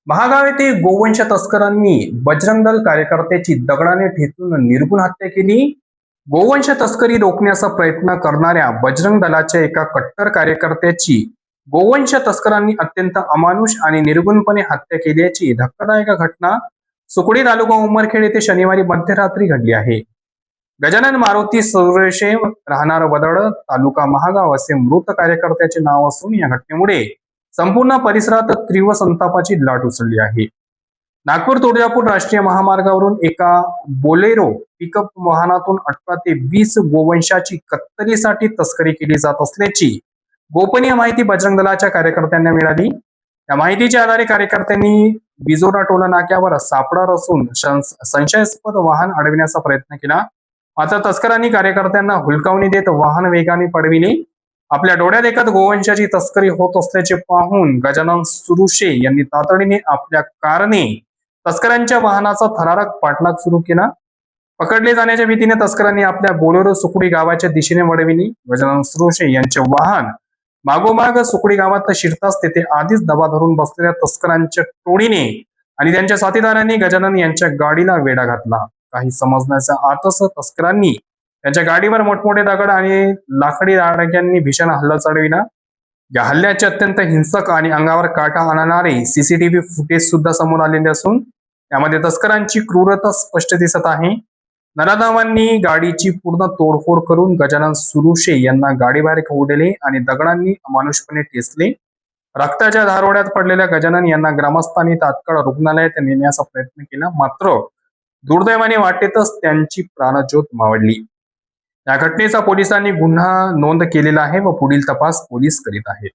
महागाव येथे गोवंश तस्करांनी बजरंग दल कार्यकर्त्याची दगडाने ठेचून निर्घुण हत्या केली. गोवंश तस्करी रोखण्याचा प्रयत्न करणाऱ्या बजरंग दलाच्या एका कट्टर कार्यकर्त्याची गोवंश तस्करांनी अत्यंत अमानुष आणि निर्घुणपणे हत्या केल्याची धक्कादायक घटना सुकडी तालुका उमरखेड येथे शनिवारी मध्यरात्री घडली आहे. गजानन मारुती सुरेशे राहणार वदड तालुका महागाव असे मृत कार्यकर्त्याचे नाव असून या घटनेमुळे संपूर्ण परिसरात तीव्र संतापाची लाट उसळली आहे. नागपूर तुळजापूर राष्ट्रीय महामार्गावरून एका बोलेरो पिकअप वाहनातून 18 ते 20 गोवंशाची कत्तलीसाठी तस्करी केली जात असल्याची गोपनीय माहिती बजरंग दलाच्या कार्यकर्त्यांना मिळाली. या माहितीच्या आधारे कार्यकर्त्यांनी बिजोरा टोला नाक्यावर सापळा रचून संशयास्पद वाहन अडविण्याचा प्रयत्न केला. मात्र तस्करांनी कार्यकर्त्यांना हुलकावणी देत वाहन वेगाने पळविले. आपल्या डोळ्यात देखत गोवंशाची तस्करी होत असल्याचे पाहून गजानन सुरुशे यांनी तातडीने आपल्या कारने तस्करांच्या वाहनाचा थरारक पाठलाग सुरू केला. पकडले जाण्याच्या भीतीने तस्करांनी आपल्या बोलेरो सुकडी गावाच्या दिशेने वळविली. गजानन सुरुशे यांचे वाहन मागोमाग सुकडी गावात शिरताच तेथे आधीच दबा धरून बसलेल्या तस्करांच्या टोळीने आणि त्यांच्या साथीदारांनी गजानन यांच्या गाडीला वेढा घातला. काही समजण्याच्या आतच तस्करांनी त्यांच्या गाडीवर मोठमोठे दगड आणि लाकडी दांडक्यांनी भीषण हल्ला चढविला. या हल्ल्याचे अत्यंत हिंसक आणि अंगावर काटा आणणारे सीसीटीव्ही फुटेज सुद्धा समोर आलेले असून यामध्ये तस्करांची क्रूरता स्पष्ट दिसत आहे. नराधावांनी गाडीची पूर्ण तोडफोड करून गजानन सुरुशे यांना गाडीबाहेर ओढले आणि दगडांनी अमानुषपणे ठेचले. रक्ताच्या धारोड्यात पडलेल्या गजानन यांना ग्रामस्थांनी तात्काळ रुग्णालयात नेण्याचा प्रयत्न केला. मात्र दुर्दैवाने वाटेतच त्यांची प्राणज्योत मावळली. या घटनेचा पोलिसांनी गुन्हा नोंद केलेला आहे व पुढील तपास पोलीस करीत आहेत.